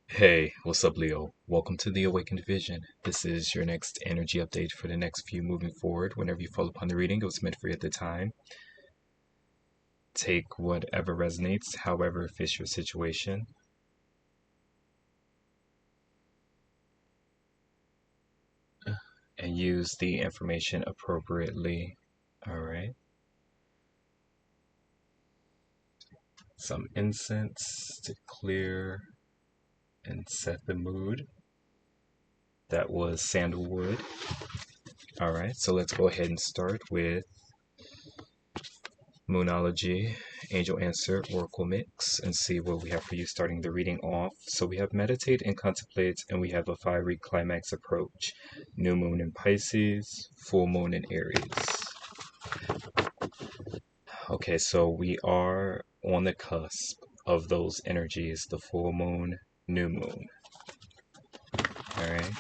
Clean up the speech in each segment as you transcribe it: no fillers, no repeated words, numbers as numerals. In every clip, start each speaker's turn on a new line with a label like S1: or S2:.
S1: Hey, what's up, Leo? Welcome to the Awakened Vision. This is your next energy update for the next few moving forward. Whenever you fall upon the reading, it was meant for you at the time. Take whatever resonates, however fits your situation. And use the information appropriately. Alright. Some incense to clear and set the mood. That was sandalwood. Alright, so let's go ahead and start with Moonology, Angel Answer, Oracle Mix, and see what we have for you starting the reading off. So we have Meditate and Contemplate, and we have a fiery climax approach. New Moon in Pisces, Full Moon in Aries. Okay, so we are on the cusp of those energies, the full moon, new moon. Alright?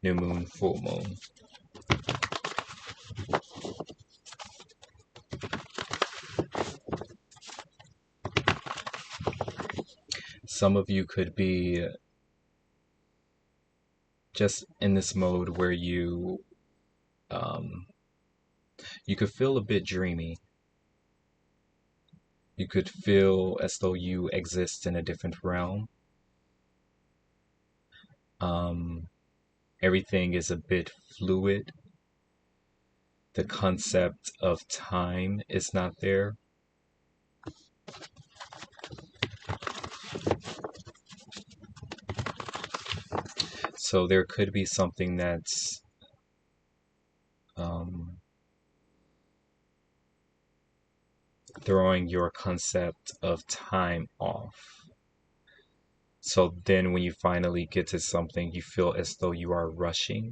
S1: New moon, full moon. Some of you could be just in this mode where you could feel a bit dreamy. You could feel as though you exist in a different realm. Everything is a bit fluid. The concept of time is not there. So there could be something that's throwing your concept of time off. So then when you finally get to something, you feel as though you are rushing.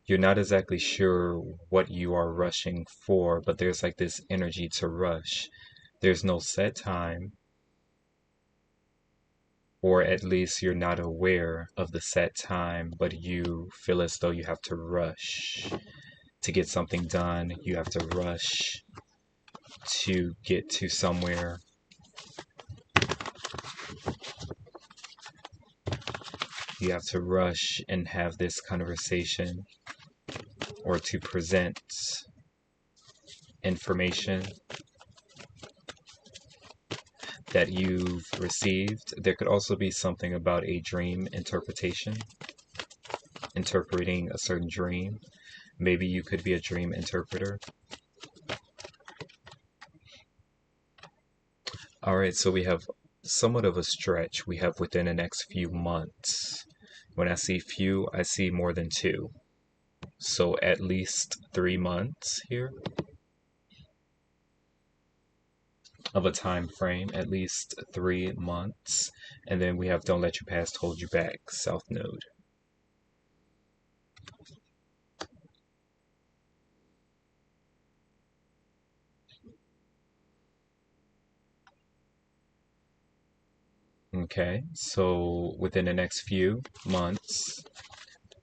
S1: You're not exactly sure what you are rushing for, but there's like this energy to rush. There's no set time, or at least you're not aware of the set time, but you feel as though you have to rush to get something done. You have to rush to get to somewhere. You have to rush and have this conversation or to present information that you've received. There could also be something about a dream interpretation, interpreting a certain dream. Maybe you could be a dream interpreter. Alright, so we have somewhat of a stretch we have within the next few months. When I see few, I see more than two. So at least 3 months here of a time frame, at least 3 months. And then we have Don't Let Your Past Hold You Back, South Node. Okay, so within the next few months,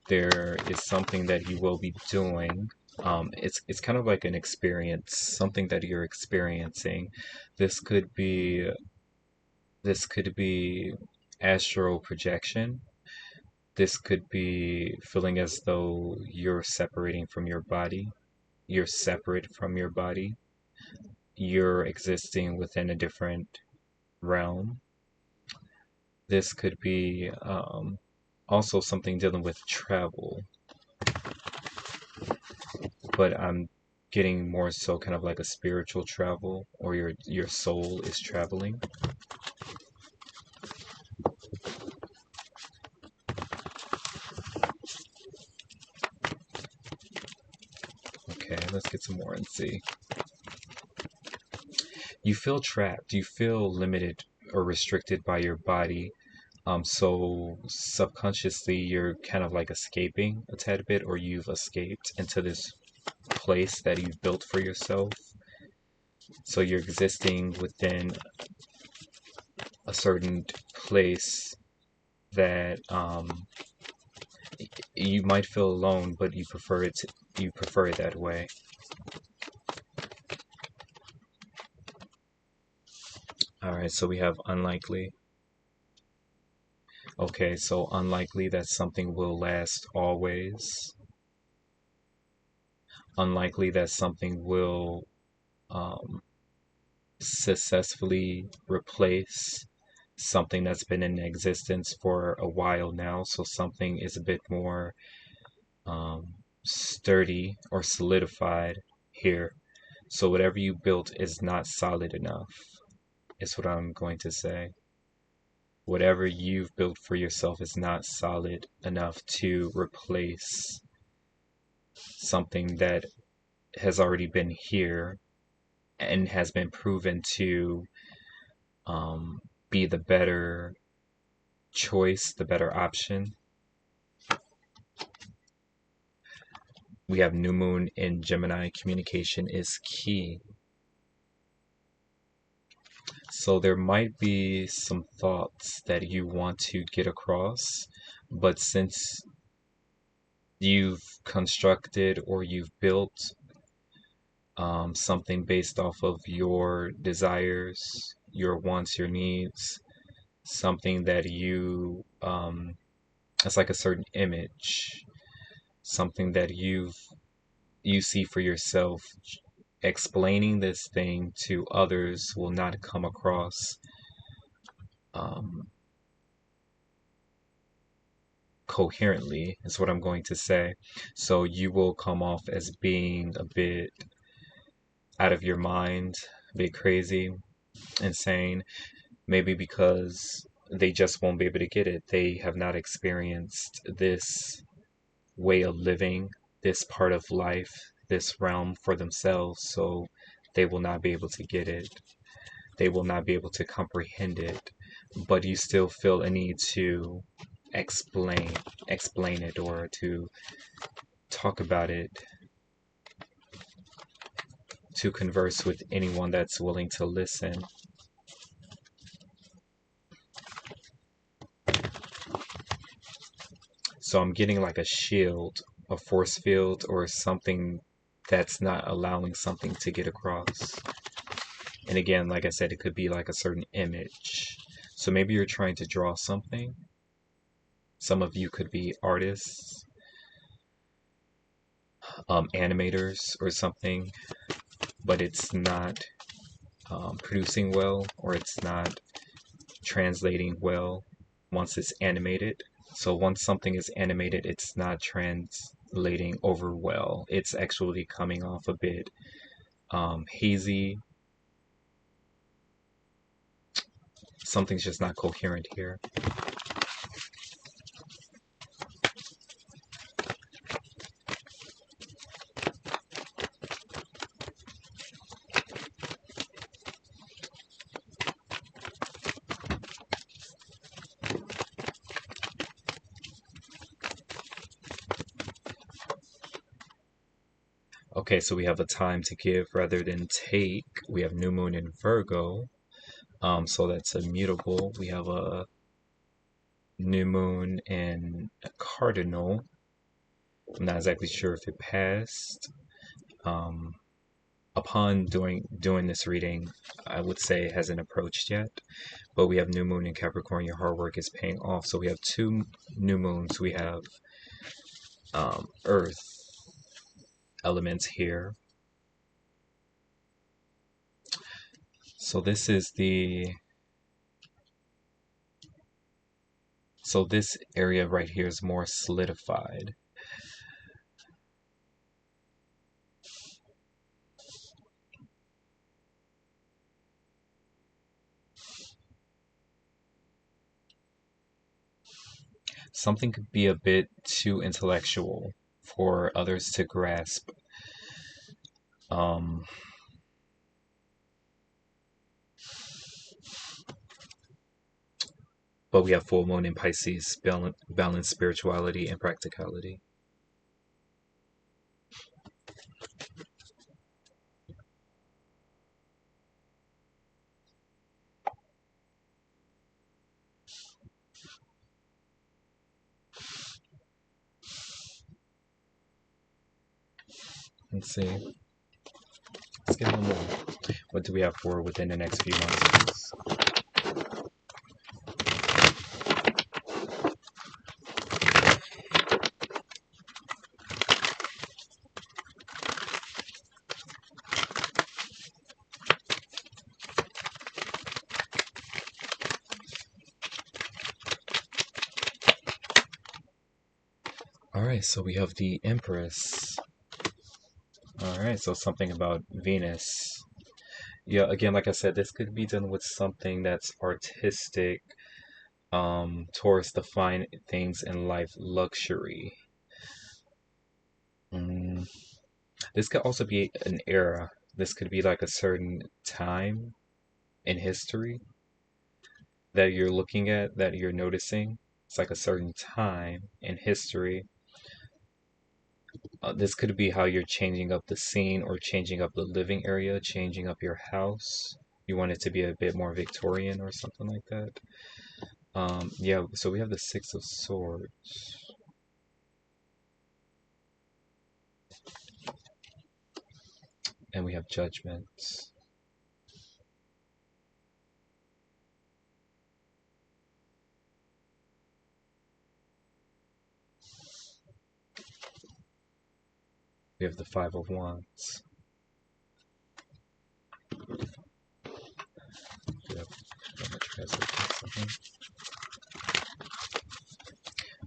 S1: there is something that you will be doing. It's kind of like an experience, something that you're experiencing. This could be astral projection. This could be feeling as though you're separating from your body. You're separate from your body. You're existing within a different realm. This could be also something dealing with travel, but I'm getting more so kind of like a spiritual travel, or your soul is traveling. Okay, let's get some more and see. You feel trapped. You feel limited or restricted by your body. So subconsciously you're kind of like escaping a tad bit, or you've escaped into this place that you've built for yourself. So you're existing within a certain place that you might feel alone, but you prefer it that way. All right, so we have unlikely. Okay, so unlikely that something will last always. Unlikely that something will um, successfully replace something that's been in existence for a while now. So something is a bit more sturdy or solidified here. So whatever you built is not solid enough, is what I'm going to say. Whatever you've built for yourself is not solid enough to replace something that has already been here and has been proven to um, be the better choice, the better option. We have new moon in Gemini. Communication is key. So there might be some thoughts that you want to get across, but since you've constructed or you've built something based off of your desires, your wants, your needs, something that it's like a certain image, something that you see for yourself. Explaining this thing to others will not come across um, coherently, is what I'm going to say. So you will come off as being a bit out of your mind, a bit crazy, insane, maybe because they just won't be able to get it. They have not experienced this way of living, this part of life, this realm for themselves, so they will not be able to get it. They will not be able to comprehend it. But you still feel a need to explain explain it or to talk about it, to converse with anyone that's willing to listen. So I'm getting like a shield, a force field, or something that's not allowing something to get across. And again, like I said, it could be like a certain image. So maybe you're trying to draw something. Some of you could be artists, animators, or something, but it's not producing well, or it's not translating well once it's animated. So once something is animated, it's not translating over well. It's actually coming off a bit hazy. Something's just not coherent here. Okay, so we have a time to give rather than take. We have new moon in Virgo. So that's immutable. We have a new moon in Cardinal. I'm not exactly sure if it passed. Um, Upon doing this reading, I would say it hasn't approached yet. But we have new moon in Capricorn. Your hard work is paying off. So we have two new moons. We have Earth elements here. So this is this area right here is more solidified. Something could be a bit too intellectual for others to grasp. Um, but we have full moon in Pisces, balance spirituality and practicality. Let's see. Let's get one more. What do we have for within the next few months, please? Alright, so we have the Empress. Alright, so something about Venus. Yeah, again, like I said, this could be done with something that's artistic, towards the fine things in life, luxury. Mm, this could also be an era. This could be like a certain time in history that you're looking at, that you're noticing. It's like a certain time in history. This could be how you're changing up the scene or changing up the living area, changing up your house. You want it to be a bit more Victorian or something like that. Yeah, so we have the Six of Swords. And we have Judgment. We have the Five of Wands. Yep.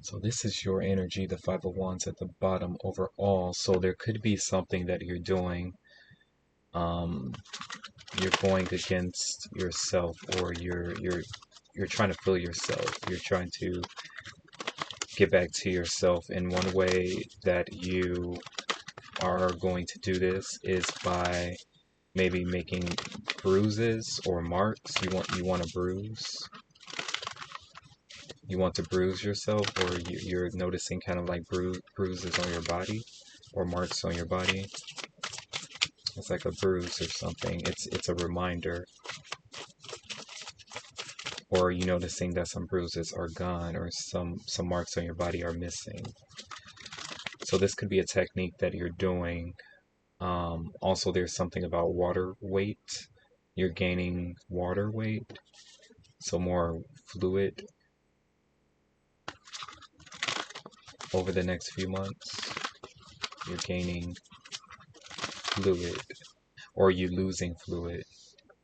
S1: So this is your energy, the Five of Wands at the bottom overall. So there could be something that you're doing. You're going against yourself, or you're trying to fill yourself. You're trying to get back to yourself. In one way that you are going to do this is by maybe making bruises or marks. You want to bruise. You want to bruise yourself, or you're noticing kind of like bruises on your body or marks on your body. It's like a bruise or something. It's a reminder. Or are you noticing that some bruises are gone, or some marks on your body are missing? So this could be a technique that you're doing. Also, there's something about water weight. You're gaining water weight, so more fluid over the next few months. You're gaining fluid, or you losing fluid.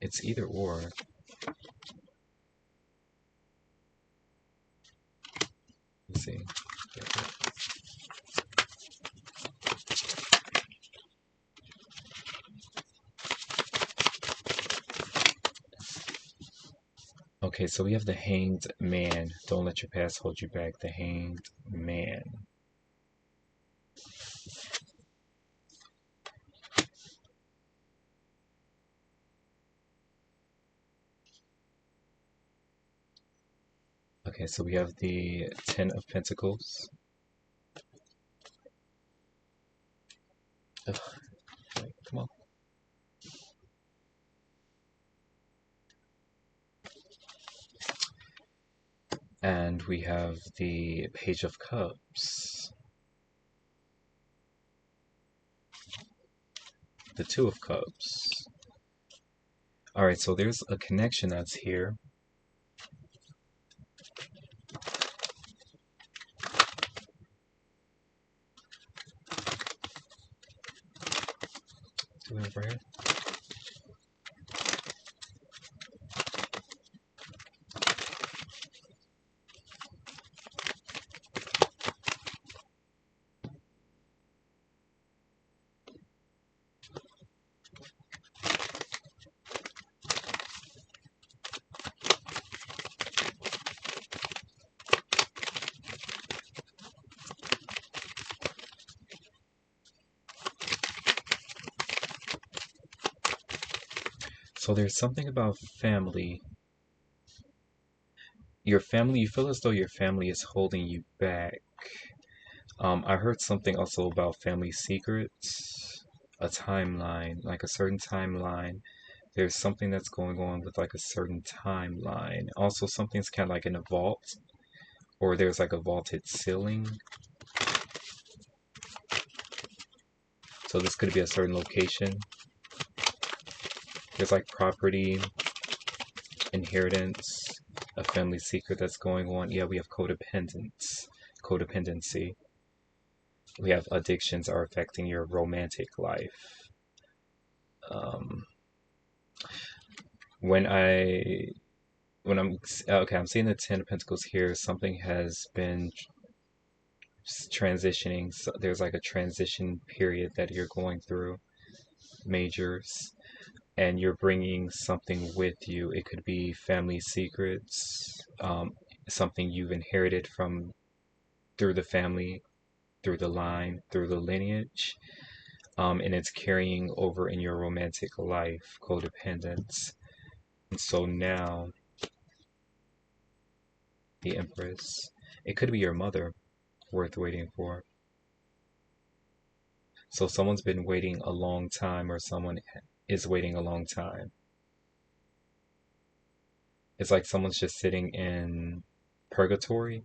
S1: It's either or. Let's see. Okay, so we have the Hanged Man. Don't let your past hold you back. The Hanged Man. Okay, so we have the Ten of Pentacles. Ugh, come on. And we have the Page of Cups. The Two of Cups. Alright, so there's a connection that's here. Do we have right here? So there's something about family. Your family, you feel as though your family is holding you back. I heard something also about family secrets, a timeline, like a certain timeline. There's something that's going on with like a certain timeline. Also, something's kind of like in a vault, or there's like a vaulted ceiling. So this could be a certain location. There's like property, inheritance, a family secret that's going on. Yeah, we have codependency. We have addictions are affecting your romantic life. Um, when I when I'm okay, I'm seeing the Ten of Pentacles here. Something has been transitioning. So there's like a transition period that you're going through, majors, and you're bringing something with you. It could be family secrets, something you've inherited from through the family, through the line, through the lineage, and it's carrying over in your romantic life, codependence. And so now, the Empress, it could be your mother worth waiting for. So someone's been waiting a long time, or someone is waiting a long time. It's like someone's just sitting in purgatory.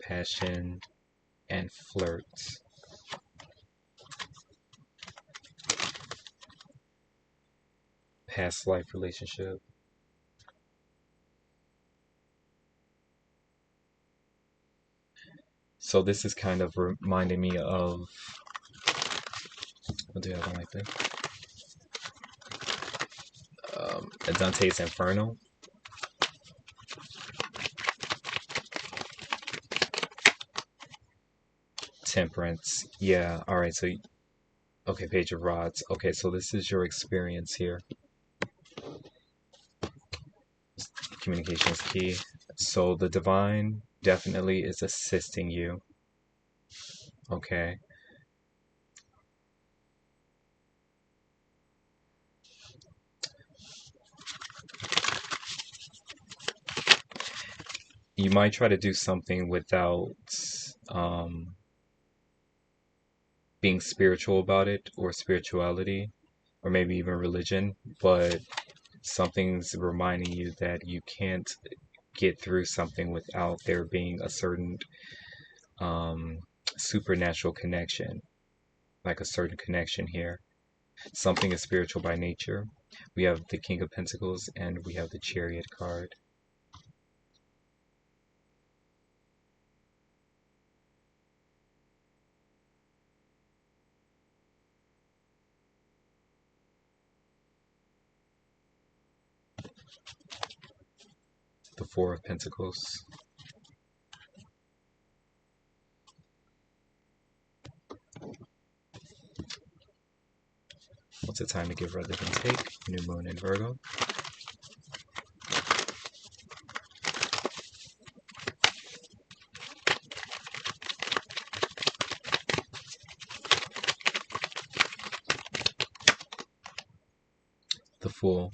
S1: Passion and flirt. Past life relationship. So this is kind of reminding me of, what do I have like this? Dante's Inferno. Temperance. Yeah, alright, so, okay, Page of Rods. Okay, so this is your experience here. Communication is key. So the divine definitely is assisting you. Okay. You might try to do something without being spiritual about it, or spirituality, or maybe even religion, but something's reminding you that you can't get through something without there being a certain um, supernatural connection, like a certain connection here. Something is spiritual by nature. We have the King of Pentacles and we have the Chariot card. The Four of Pentacles. What's the time to give rather than take? New Moon in Virgo. The Fool.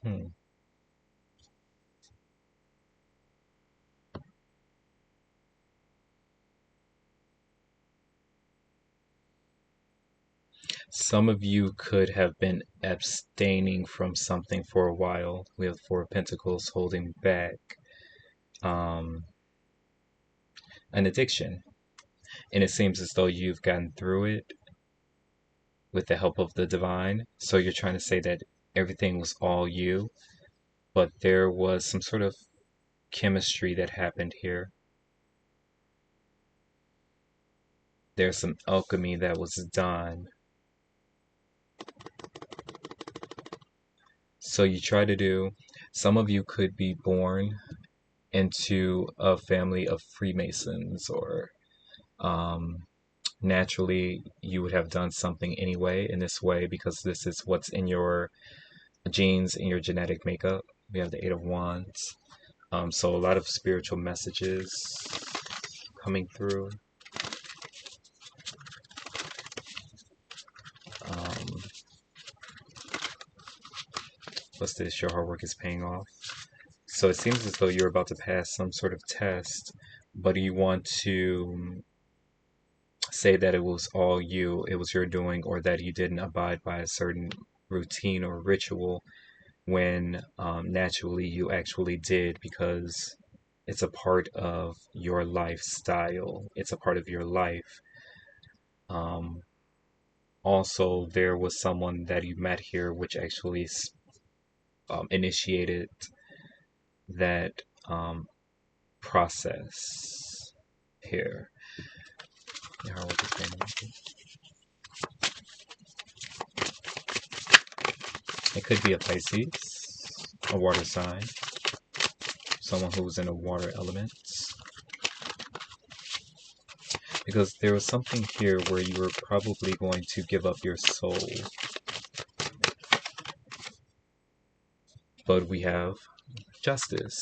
S1: Hmm. Some of you could have been abstaining from something for a while. We have Four of Pentacles holding back um, an addiction. And it seems as though you've gotten through it with the help of the divine. So you're trying to say that everything was all you, but there was some sort of chemistry that happened here. There's some alchemy that was done. So you try to do, some of you could be born into a family of Freemasons, or naturally you would have done something anyway in this way, because this is what's in your genes, in your genetic makeup. We have the Eight of Wands. So a lot of spiritual messages coming through. Um, what's this? Your hard work is paying off. So it seems as though you're about to pass some sort of test, but you want to say that it was all you, it was your doing, or that you didn't abide by a certain routine or ritual when naturally you actually did, because it's a part of your lifestyle, it's a part of your life. Um, Also, there was someone that you met here which actually initiated that process here. Yeah, how old is Venmo? It could be a Pisces, a water sign, someone who's in a water element. Because there was something here where you were probably going to give up your soul. But we have justice.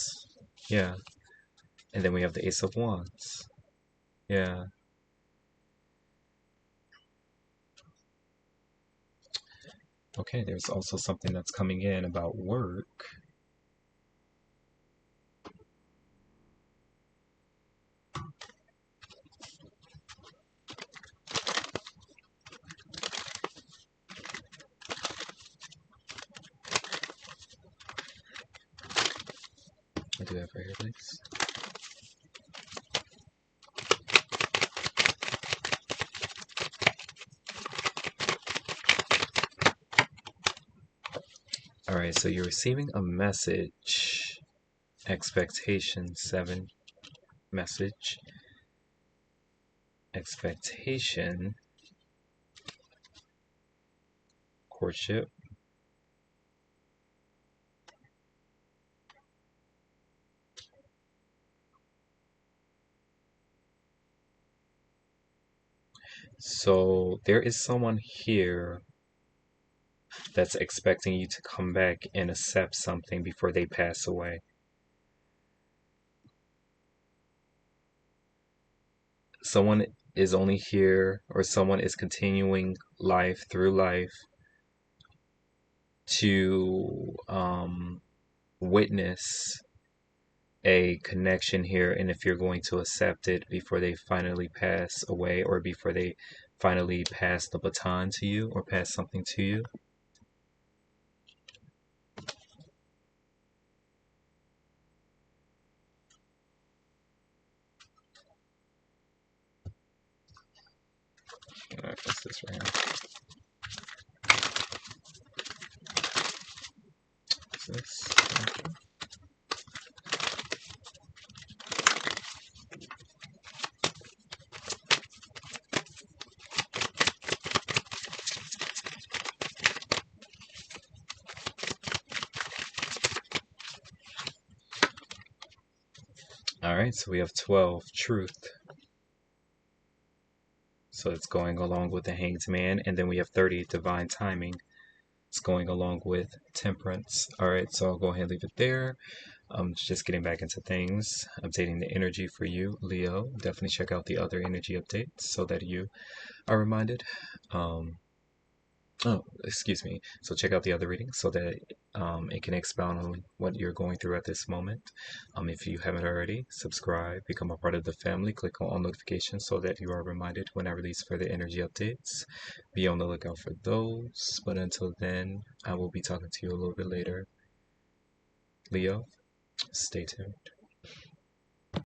S1: Yeah. And then we have the Ace of Wands. Yeah. Okay, there's also something that's coming in about work. I do that right here, please. Alright, so you're receiving a message. Expectation 7. Message. Expectation. Courtship. So there is someone here that's expecting you to come back and accept something before they pass away. Someone is only here, or someone is continuing life through life to witness a connection here, and if you're going to accept it before they finally pass away, or before they finally pass the baton to you or pass something to you. Alright, what's this right here? What's this? Alright, so we have 12, truth. So it's going along with the Hanged Man. And then we have 30, divine timing. It's going along with temperance. Alright, so I'll go ahead and leave it there. Just getting back into things, updating the energy for you, Leo. Definitely check out the other energy updates so that you are reminded. Oh, excuse me. So check out the other readings so that it can expound on what you're going through at this moment. If you haven't already, subscribe, become a part of the family, click on all notifications so that you are reminded when I release further energy updates. Be on the lookout for those. But until then, I will be talking to you a little bit later. Leo, stay tuned.